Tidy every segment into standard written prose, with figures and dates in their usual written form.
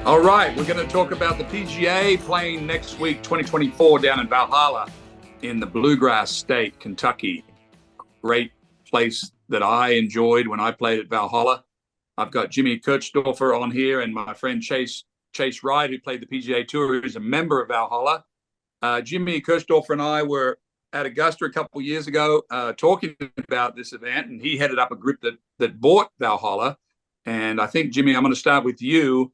All right, we're going to talk about the PGA playing next week, 2024, down in Valhalla in the Bluegrass State, Kentucky. Great place that I enjoyed when I played at Valhalla. I've got Jimmy Kirchdorfer on here and my friend Chase Wright, who played the PGA Tour, who's a member of Valhalla. Jimmy Kirchdorfer and I were at Augusta a couple of years ago talking about this event, and he headed up a group that bought Valhalla. And I think, Jimmy, I'm going to start with you.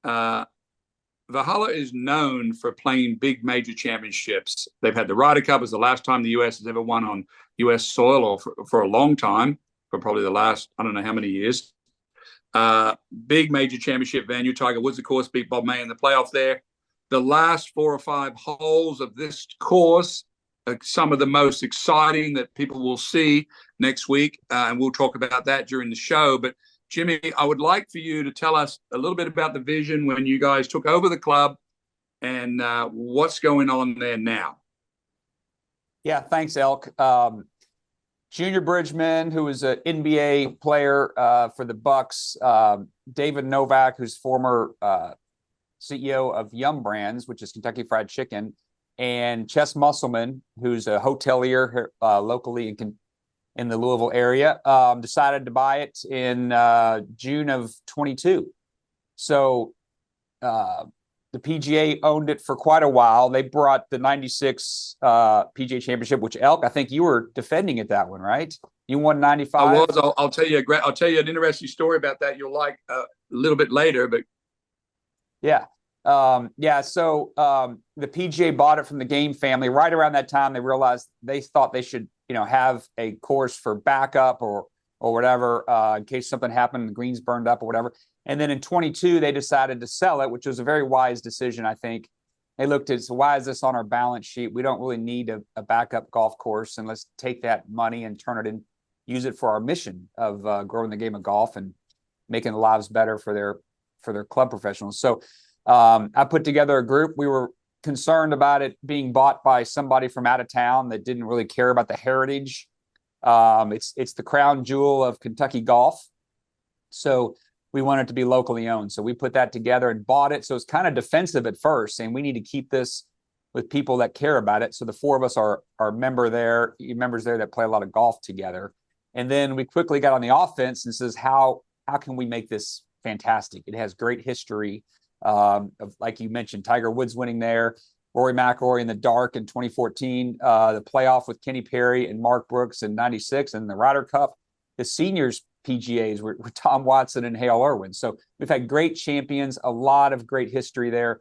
Valhalla is known for playing big major championships. They've had the Ryder Cup as the last time the U.S. has ever won on U.S. soil, or for a long time, for probably the last, I don't know how many years. Big major championship venue. Tiger Woods, of course, beat Bob May in the playoff there. The last 4 or 5 holes of this course are some of the most exciting that people will see next week, and we'll talk about that during the show. But Jimmy, I would like for you to tell us a little bit about the vision when you guys took over the club and what's going on there now. Yeah, thanks, Elk. Junior Bridgman, who was an NBA player for the Bucks, David Novak, who's former CEO of Yum Brands, which is Kentucky Fried Chicken, and Chess Musselman, who's a hotelier locally in the Louisville area, decided to buy it in June of 22. So the PGA owned it for quite a while. They brought the 96 PGA Championship, which, Elk, I think you were defending at that one, right? You won 95. I was. I'll tell you an interesting story about that you'll like a little bit later. But yeah. So the PGA bought it from the Game family. Right around that time, they realized they thought they should have a course for backup or whatever, in case something happened, the greens burned up or whatever. And then in 22, they decided to sell it, which was a very wise decision, I think. They looked at, so why is this on our balance sheet? We don't really need a backup golf course, and let's take that money and turn it in, use it for our mission of growing the game of golf and making the lives better for their club professionals. So I put together a group. We were concerned about it being bought by somebody from out of town that didn't really care about the heritage. It's the crown jewel of Kentucky golf. So we wanted it to be locally owned. So we put that together and bought it. So it's kind of defensive at first, saying we need to keep this with people that care about it. So the 4 of us are members there that play a lot of golf together. And then we quickly got on the offense and says, how can we make this fantastic? It has great history. Like you mentioned, Tiger Woods winning there, Rory McIlroy in the dark in 2014, the playoff with Kenny Perry and Mark Brooks in 96, and the Ryder Cup, the seniors PGAs were Tom Watson and Hale Irwin. So we've had great champions, a lot of great history there.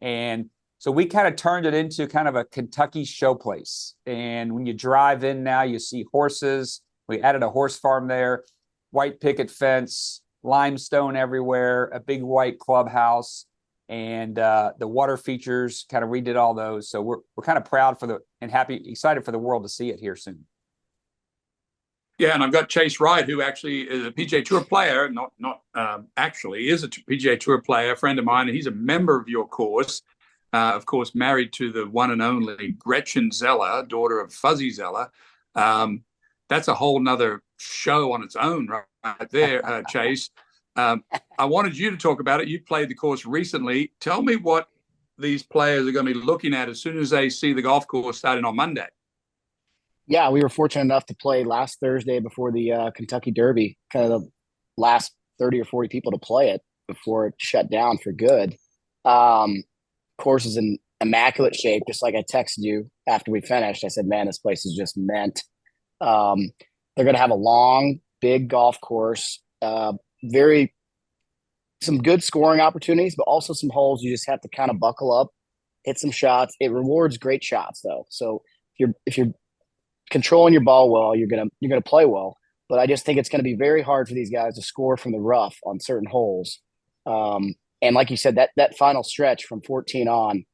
And so we kind of turned it into kind of a Kentucky showplace. And when you drive in now, you see horses. We added a horse farm there, white picket fence, limestone everywhere, a big white clubhouse, and the water features, kind of redid all those. So we're kind of proud excited for the world to see it here soon. Yeah, and I've got Chase Wright, who actually is a PGA Tour player, actually is a PGA Tour player, a friend of mine, and he's a member of your course. Of course, married to the one and only Gretchen Zeller, daughter of Fuzzy Zeller. That's a whole nother show on its own right there, Chase. I wanted you to talk about it. You played the course recently. Tell me what these players are going to be looking at as soon as they see the golf course starting on Monday. Yeah, we were fortunate enough to play last Thursday before the Kentucky Derby, kind of the last 30 or 40 people to play it before it shut down for good. Course is in immaculate shape, just like I texted you after we finished. I said, man, this place is just meant. They're going to have a long, big golf course, some good scoring opportunities, but also some holes you just have to kind of buckle up, hit some shots. It rewards great shots, though. So if you're controlling your ball well, you're gonna play well. But I just think it's going to be very hard for these guys to score from the rough on certain holes. And like you said, that final stretch from 14 on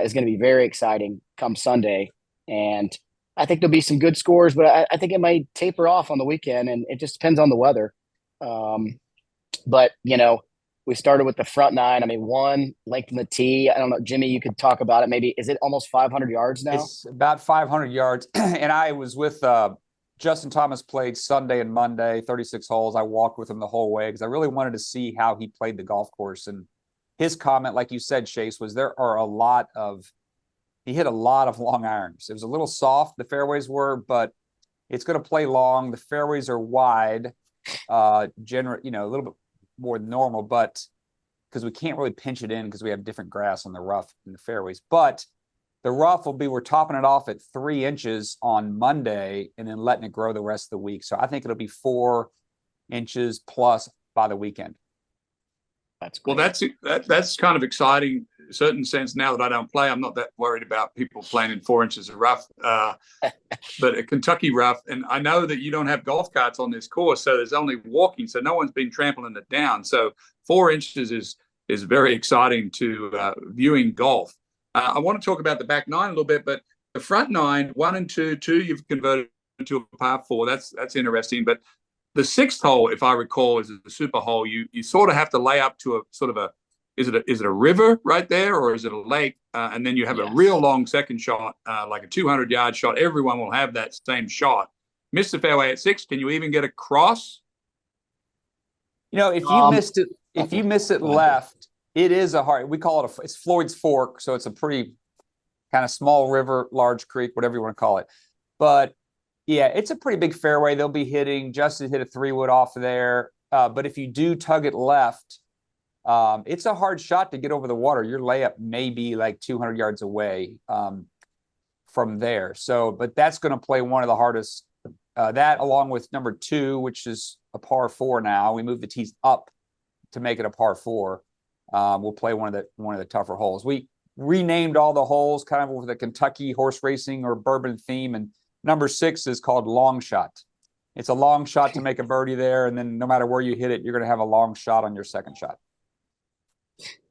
is going to be very exciting come Sunday. And I think there'll be some good scores, but I think it might taper off on the weekend, and it just depends on the weather. But, we started with the front 9. I mean, 1 length in the tee. I don't know, Jimmy, you could talk about it. Maybe, is it almost 500 yards now? It's about 500 yards. And I was with Justin Thomas, played Sunday and Monday, 36 holes. I walked with him the whole way because I really wanted to see how he played the golf course. And his comment, like you said, Chase, was there are a lot of, he hit a lot of long irons. It was a little soft, the fairways were, but it's going to play long. The fairways are wide, a little bit more than normal, but because we can't really pinch it in because we have different grass on the rough and the fairways. But the rough will be, we're topping it off at 3 inches on Monday and then letting it grow the rest of the week. So I think it'll be 4 inches plus by the weekend. That's great. Well, that's kind of exciting. In a certain sense, now that I don't play, I'm not that worried about people playing in 4 inches of rough. But a Kentucky rough, and I know that you don't have golf carts on this course, so there's only walking, so no one's been trampling it down. So 4 inches is very exciting to viewing golf. I want to talk about the back nine a little bit, but the front nine, 1 and 2, you've converted to a par 4. That's interesting. But the 6th hole, if I recall, is the super hole. You sort of have to lay up to a sort of is it a river right there, or is it a lake? And then you have a real long second shot, like a 200-yard shot. Everyone will have that same shot. Miss the fairway at 6. Can you even get across? If you miss it left, it is a hard. We call it it's Floyd's Fork, so it's a pretty kind of small river, large creek, whatever you want to call it. But yeah, it's a pretty big fairway. They'll be hitting. Justin hit a 3-wood off of there. But if you do tug it left, it's a hard shot to get over the water. Your layup may be like 200 yards away from there. So, but that's going to play one of the hardest. That along with number 2, which is a par 4 now. We moved the tees up to make it a par 4. We'll play one of the tougher holes. We renamed all the holes kind of with a Kentucky horse racing or bourbon theme, and number 6 is called Long Shot. It's a long shot to make a birdie there, and then no matter where you hit it, you're going to have a long shot on your second shot.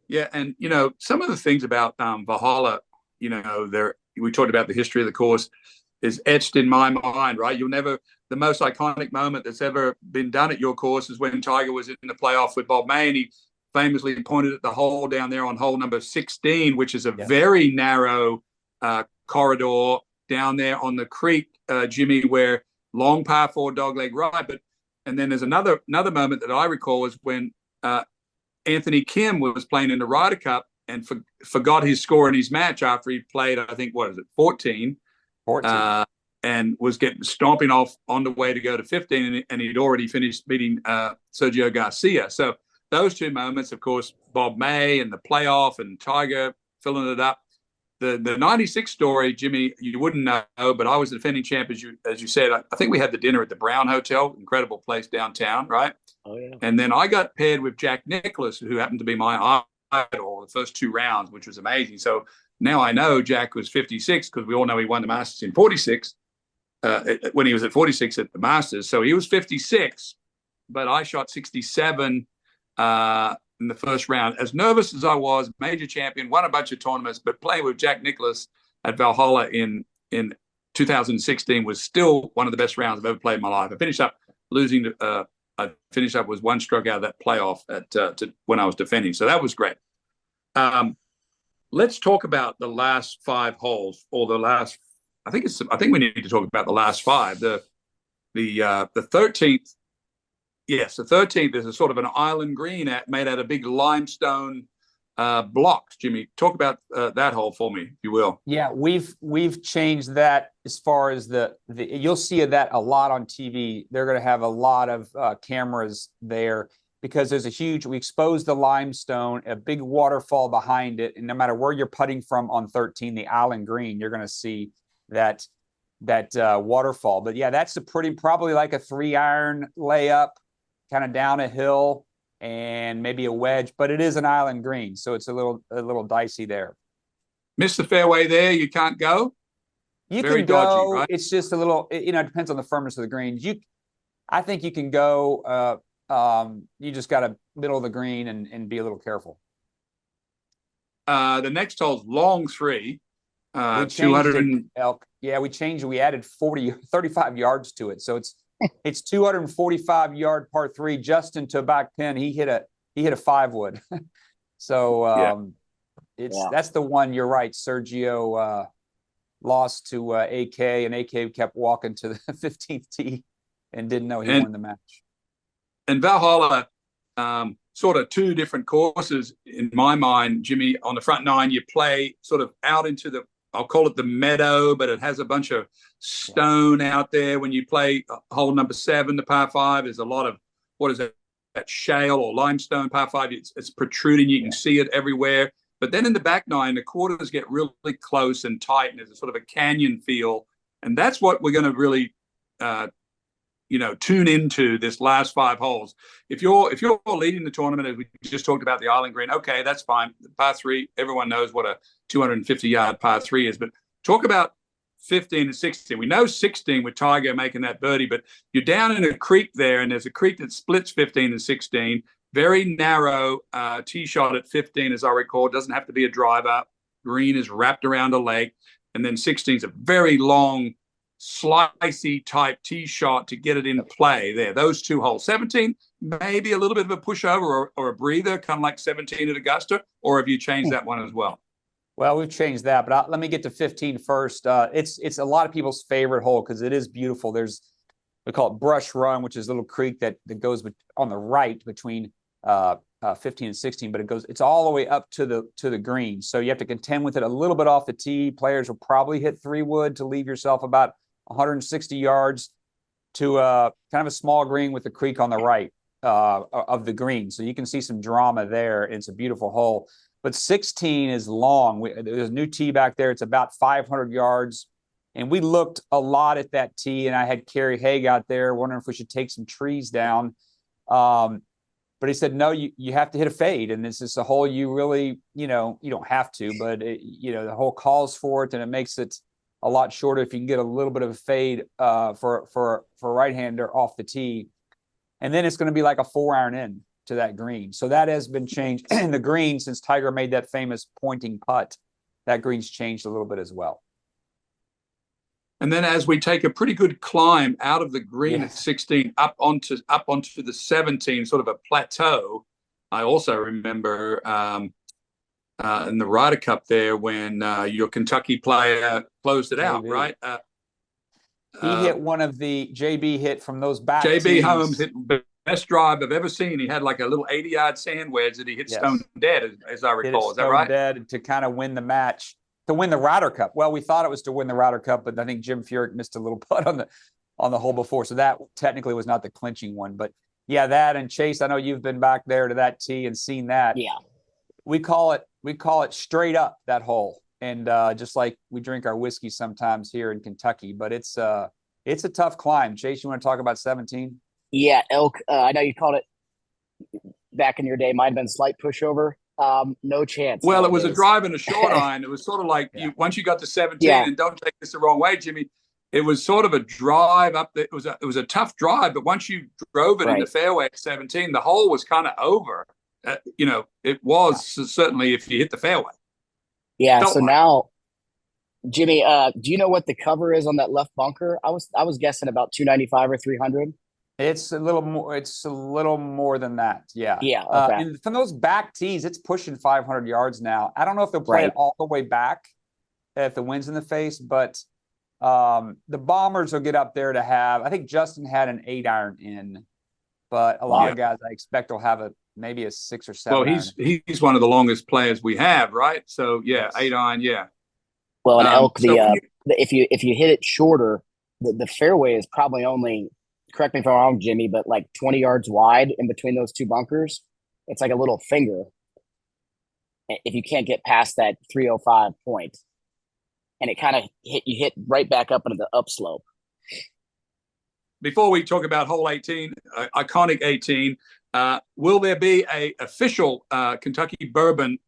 Yeah, and some of the things about Valhalla, we talked about the history of the course, is etched in my mind, right? The most iconic moment that's ever been done at your course is when Tiger was in the playoff with Bob May, and he famously pointed at the hole down there on hole number 16, which is a very narrow corridor down there on the creek, Jimmy, where long par 4 dogleg right. And then there's another moment that I recall is when Anthony Kim was playing in the Ryder Cup and forgot his score in his match after he played, I think, 14? 14. And was stomping off on the way to go to 15, and he'd already finished beating Sergio Garcia. So those 2 moments, of course, Bob May and the playoff and Tiger filling it up. The 96 story, Jimmy, you wouldn't know, but I was the defending champ, as you said. I think we had the dinner at the Brown Hotel, incredible place downtown, right? Oh, yeah. And then I got paired with Jack Nicklaus, who happened to be my idol the first 2 rounds, which was amazing. So now I know Jack was 56 because we all know he won the Masters in 46 when he was at 46 at the Masters. So he was 56, but I shot 67 in the first round. As nervous as I was, major champion, won a bunch of tournaments, but playing with Jack Nicklaus at Valhalla in 2016 was still one of the best rounds I've ever played in my life. I finished up losing. I finished up with 1 stroke out of that playoff when I was defending. So that was great. Let's talk about the last 5 holes, or the last. I think we need to talk about the last 5. The 13th. Yes, the 13th is a sort of an island green made out of big limestone blocks. Jimmy, talk about that hole for me, if you will. Yeah, we've changed that as far as the you'll see that a lot on TV. They're going to have a lot of cameras there because there's we exposed the limestone, a big waterfall behind it, and no matter where you're putting from on 13, the island green, you're going to see that waterfall. But yeah, that's probably like a 3-iron layup, kind of down a hill and maybe a wedge, but it is an island green, so it's a little dicey there. Miss the fairway there, you can't go. You Very can go. Dodgy, right? It's just a little. It depends on the firmness of the greens. I think you can go. You just got to middle of the green and be a little careful. The next hole's long 3. We 200 we changed. We added 35 yards to it, so it's 245-yard par 3. Justin to a back pin. He hit a 5-wood. So that's the one. You're right. Sergio lost to AK, and AK kept walking to the 15th tee and didn't know he won the match. And Valhalla, sort of two different courses in my mind, Jimmy. On the front nine, you play sort of out into the, I'll call it the meadow, but it has a bunch of stone out there. When you play hole number 7, the par 5, there's a lot of, what is it, that shale or limestone par 5. It's protruding. You can see it everywhere. But then in the back nine, the quarters get really close and tight, and there's a sort of a canyon feel. And that's what we're going to really, tune into this last 5 holes. If you're leading the tournament, as we just talked about the Island Green, okay, that's fine. The par 3, everyone knows what a 250-yard par 3 is. But talk about 15 and 16. We know 16 with Tiger making that birdie, but you're down in a creek there, and there's a creek that splits 15 and 16. Very narrow tee shot at 15, as I recall. It doesn't have to be a driver. Green is wrapped around a lake. And then 16 is a very long, slicey type tee shot to get it in play there. Those 2 holes. 17, maybe a little bit of a pushover or a breather, kind of like 17 at Augusta, or have you changed that one as well? Well, we've changed that, but let me get to 15 first. It's a lot of people's favorite hole because it is beautiful. We call it Brush Run, which is a little creek that goes on the right between 15 and 16, but it's all the way up to the green. So you have to contend with it a little bit off the tee. Players will probably hit 3-wood to leave yourself about 160 yards to kind of a small green with the creek on the right of the green. So you can see some drama there. It's a beautiful hole. But 16 is long. There's a new tee back there. It's about 500 yards. And we looked a lot at that tee, and I had Kerry Haig out there wondering if we should take some trees down. But he said, no, you have to hit a fade. And this is a hole you really, you don't have to, but the hole calls for it, and it makes it a lot shorter if you can get a little bit of a fade for a right-hander off the tee. And then it's going to be like a 4-iron in to that green. So that has been changed in the green since Tiger made that famous pointing putt. That green's changed a little bit as well. And then as we take a pretty good climb out of the green at 16 up onto the 17, sort of a plateau. I also remember in the Ryder Cup there when your Kentucky player closed it out, right? He hit one of the JB hit from those back JB tees. Holmes hit the best drive I've ever seen. He had like a little 80-yard sand wedge that he hit stone dead, as I recall. Is that right? Dead to kind of win the match. To win the Ryder Cup. Well, we thought it was to win the Ryder Cup, but I think Jim Furyk missed a little putt on the hole before. So that technically was not the clinching one. But yeah, that, and Chase, I know you've been back there to that tee and seen that. Yeah. We call it straight up, that hole. And just like we drink our whiskey sometimes here in Kentucky, but it's a tough climb. Chase, you want to talk about 17? Yeah, Elk. I know you called it back in your day, might have been slight pushover. No chance. Well, it was a drive and a short iron. It was sort of like once you got to 17, and don't take this the wrong way, Jimmy, it was sort of a drive up there. It was a tough drive, but once you drove it in the fairway at 17, the hole was kind of over. It was certainly if you hit the fairway. Yeah. So now, Jimmy, do you know what the cover is on that left bunker? I was guessing about 295 or 300. It's a little more. It's a little more than that. Yeah. Yeah. Okay. And from those back tees, it's pushing 500 yards now. I don't know if they'll play it all the way back if the wind's in the face, but the Bombers will get up there to have. I think Justin had an 8-iron in, but a lot of guys I expect will have maybe a 6 or 7. Well, he's one of the longest players we have, right? So 8-iron. Yeah. Well, and Elk, if you hit it shorter, the fairway is probably only. Correct me if I'm wrong, Jimmy, but like 20 yards wide in between those two bunkers. It's like a little finger if you can't get past that 305 point. And it kind of hit right back up into the upslope. Before we talk about hole 18, iconic 18, will there be a official Kentucky bourbon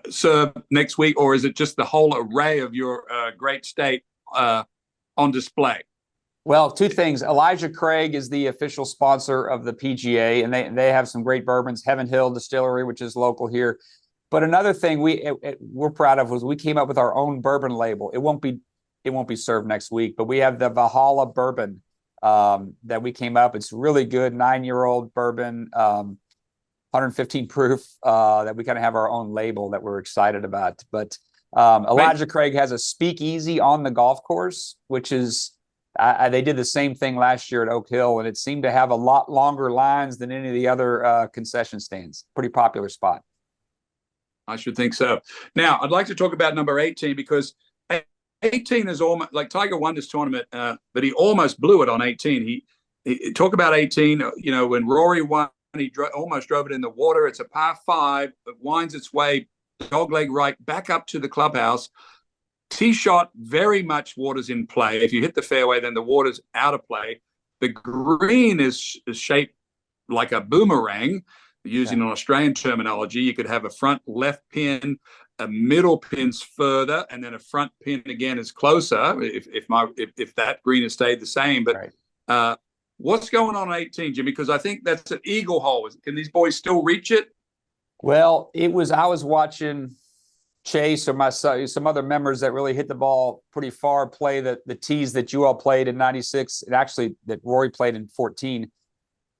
served next week, or is it just the whole array of your great state on display? Well, 2 things. Elijah Craig is the official sponsor of the PGA, and they have some great bourbons. Heaven Hill Distillery, which is local here. But another thing we're proud of was we came up with our own bourbon label. It won't be served next week, but we have the Valhalla bourbon that we came up. It's really good, 9-year-old bourbon, 115 proof. That we kind of have our own label that we're excited about. But Elijah Craig has a speakeasy on the golf course, which is They did the same thing last year at Oak Hill, and it seemed to have a lot longer lines than any of the other concession stands. Pretty popular spot. I should think so. Now, I'd like to talk about number 18 because 18 is almost like Tiger won this tournament, but he almost blew it on 18. He talk about 18. You know, when Rory won, he almost drove it in the water. It's a par 5. It winds its way dogleg right back up to the clubhouse. Tee shot, very much water's in play. If you hit the fairway, then the water's out of play. The green is shaped like a boomerang, using an Australian terminology. You could have a front left pin, a middle pin's further, and then a front pin again is closer if that green has stayed the same. But what's going on 18, Jimmy? Because I think that's an eagle hole. Can these boys still reach it? Well, I was watching Chase or some other members that really hit the ball pretty far play the tees that you all played in 96, and actually that Rory played in 14.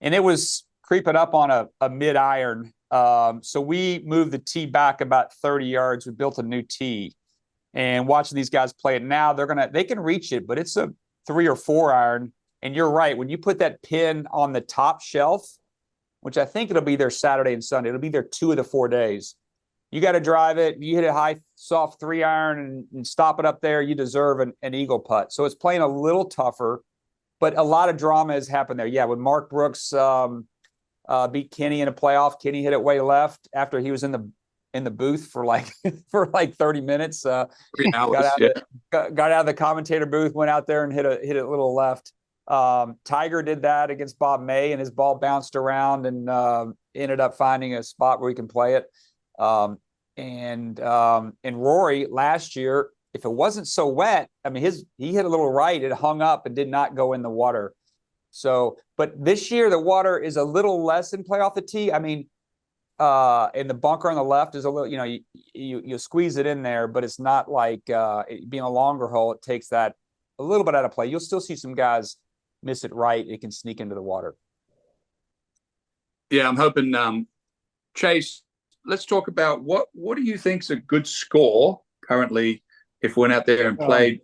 And it was creeping up on a mid iron. So we moved the tee back about 30 yards. We built a new tee, and watching these guys play it now, they can reach it, but it's a 3 or 4 iron. And you're right. When you put that pin on the top shelf, which I think it'll be there Saturday and Sunday, it'll be there 2 of the 4 days. You got to drive it. You hit a high, soft 3 iron and stop it up there. You deserve an eagle putt. So it's playing a little tougher, but a lot of drama has happened there. Yeah, when Mark Brooks beat Kenny in a playoff, Kenny hit it way left after he was in the booth for like 30 minutes. Got out of the commentator booth, went out there and hit it a little left. Tiger did that against Bob May, and his ball bounced around and ended up finding a spot where he can play it. And Rory last year, if it wasn't so wet, I mean, he hit a little right, it hung up and did not go in the water. So, but this year the water is a little less in play off the tee. I mean, and the bunker on the left is a little, you squeeze it in there, but it's not like being a longer hole. It takes that a little bit out of play. You'll still see some guys miss it right. It can sneak into the water. Yeah, I'm hoping. Chase, let's talk about what do you think's a good score currently if we went out there and played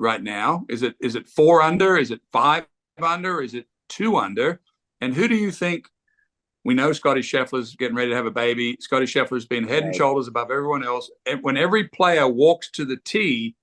right now? Is it 4 under? Is it 5 under? Is it 2 under? And who do you think? We know Scotty Scheffler's getting ready to have a baby. Scotty Scheffler's been head and shoulders above everyone else. And when every player walks to the tee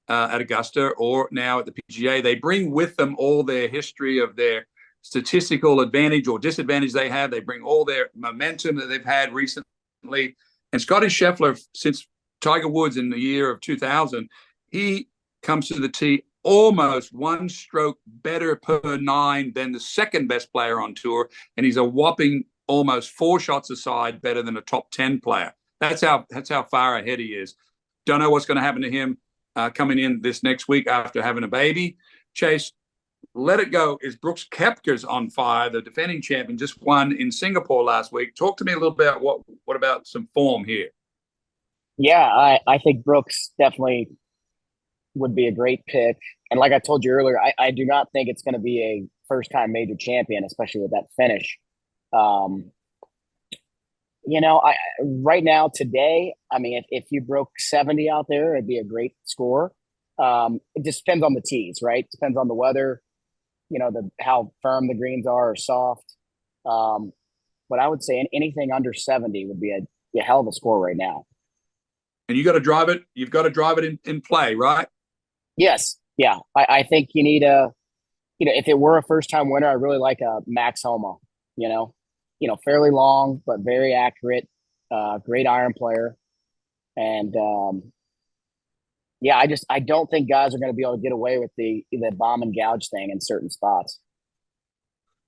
at Augusta or now at the PGA, they bring with them all their history of their statistical advantage or disadvantage they have. They bring all their momentum that they've had recently. And Scotty Scheffler, since Tiger Woods in the year of 2000, he comes to the tee almost 1 stroke better per 9 than the second best player on tour. And he's a whopping almost 4 shots aside better than a top 10 player. That's how far ahead he is. Don't know what's going to happen to him coming in this next week after having a baby. Chase, let it go. Is Brooks Koepka's on fire? The defending champion just won in Singapore last week. Talk to me a little bit about what about some form here? Yeah, I think Brooks definitely would be a great pick. And like I told you earlier, I do not think it's going to be a first-time major champion, especially with that finish. Right now, today, I mean, if you broke 70 out there, it'd be a great score. It just depends on the tees, right? Depends on the weather, how firm the greens are or soft. But I would say anything under 70 would be a hell of a score right now. And you got to drive it. You've got to drive it in play, right? Yes. Yeah. I think you need if it were a first-time winner, I really like a Max Homa, fairly long, but very accurate, great iron player. And, I don't think guys are going to be able to get away with the bomb and gouge thing in certain spots.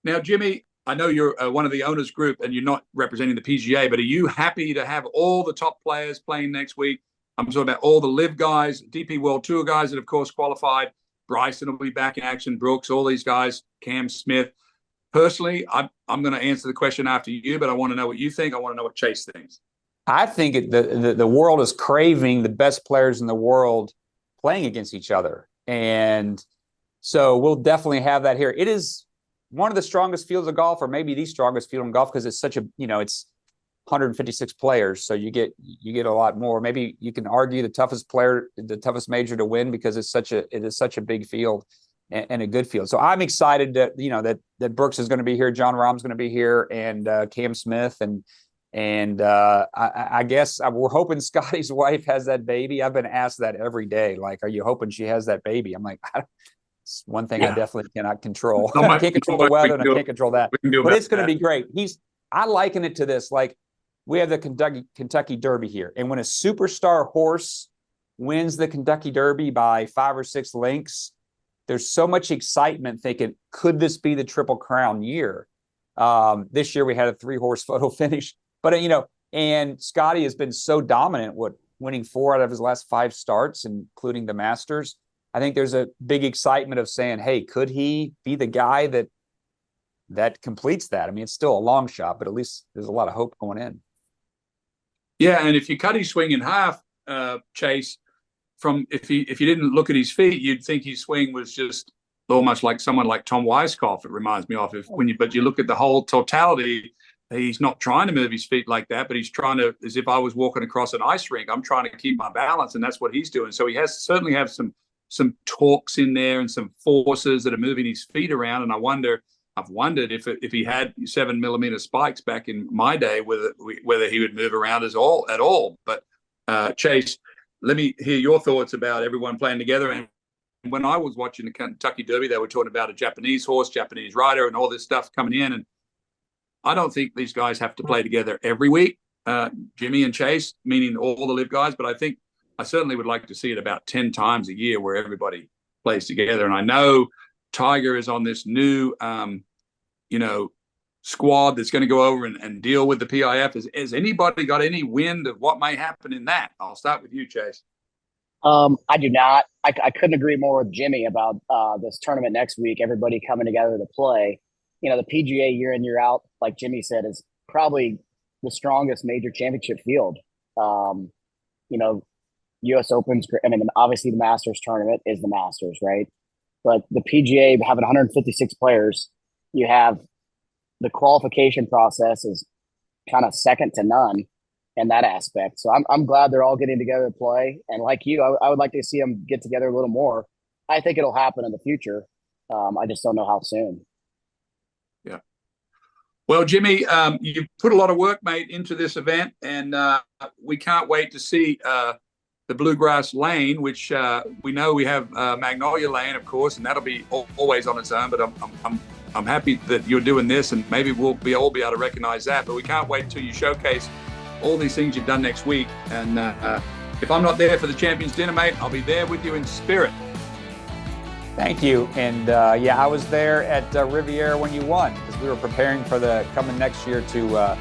Now, Jimmy, I know you're one of the owners group and you're not representing the PGA, but are you happy to have all the top players playing next week? I'm talking about all the LIV guys, DP World Tour guys that, of course, qualified. Bryson will be back in action, Brooks, all these guys, Cam Smith. Personally, I'm going to answer the question after you, but I want to know what you think. I want to know what Chase thinks. I think the world is craving the best players in the world playing against each other. And so we'll definitely have that here. It is one of the strongest fields of golf, or maybe the strongest field in golf, because it's such it's 156 players. So you get a lot more. Maybe you can argue the toughest major to win because it is such a big field. and a good field. So I'm excited that Brooks is going to be here, John Rahm's going to be here, and Cam Smith, and I guess we're hoping Scotty's wife has that baby. I've been asked that every day. Like, are you hoping she has that baby? I'm like, it's one thing I definitely cannot control. I can't control the weather, and I can't control that. But it's going to be great. I liken it to this. Like, we have the Kentucky Derby here, and when a superstar horse wins the Kentucky Derby by 5 or 6 lengths, there's so much excitement thinking, could this be the Triple Crown year? This year we had a 3-horse photo finish, but and Scotty has been so dominant, winning 4 out of his last 5 starts, including the Masters. I think there's a big excitement of saying, hey, could he be the guy that completes that? I mean, it's still a long shot, but at least there's a lot of hope going in. Yeah, and if you cut his swing in half, Chase, from if you didn't look at his feet, you'd think his swing was just almost like someone like Tom Weiskopf. It reminds me of but you look at the whole totality, he's not trying to move his feet like that, but he's trying to, as if I was walking across an ice rink, I'm trying to keep my balance, and that's what he's doing. So he certainly have some torques in there and some forces that are moving his feet around. And I've wondered if he had 7mm spikes back in my day, whether he would move around at all. But Chase, let me hear your thoughts about everyone playing together. And when I was watching the Kentucky Derby, they were talking about a Japanese horse, Japanese rider, and all this stuff coming in. And I don't think these guys have to play together every week, Jimmy and Chase, meaning all the live guys. But I certainly would like to see it about 10 times a year where everybody plays together. And I know Tiger is on this new, squad that's going to go over and deal with the PIF. Has anybody got any wind of what may happen in that? I'll start with you, Chase. I do not. I couldn't agree more with Jimmy about this tournament next week, everybody coming together to play. The PGA year in, year out, like Jimmy said, is probably the strongest major championship field. U.S. Open's, obviously the Masters tournament is the Masters, right? But the PGA having 156 players, you have the qualification process is kind of second to none in that aspect. So I'm glad they're all getting together to play. And like you, I would like to see them get together a little more. I think it'll happen in the future. I just don't know how soon. Yeah. Well, Jimmy, you've put a lot of work, mate, into this event, and we can't wait to see the Bluegrass Lane, which we know we have Magnolia Lane, of course, and that'll be always on its own. But I'm happy that you're doing this, and maybe we'll all be able to recognize that. But we can't wait until you showcase all these things you've done next week. And if I'm not there for the Champions Dinner, mate, I'll be there with you in spirit. Thank you. And I was there at Riviera when you won, because we were preparing for the coming next year to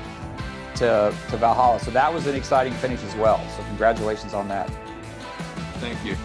Valhalla. So that was an exciting finish as well. So congratulations on that. Thank you.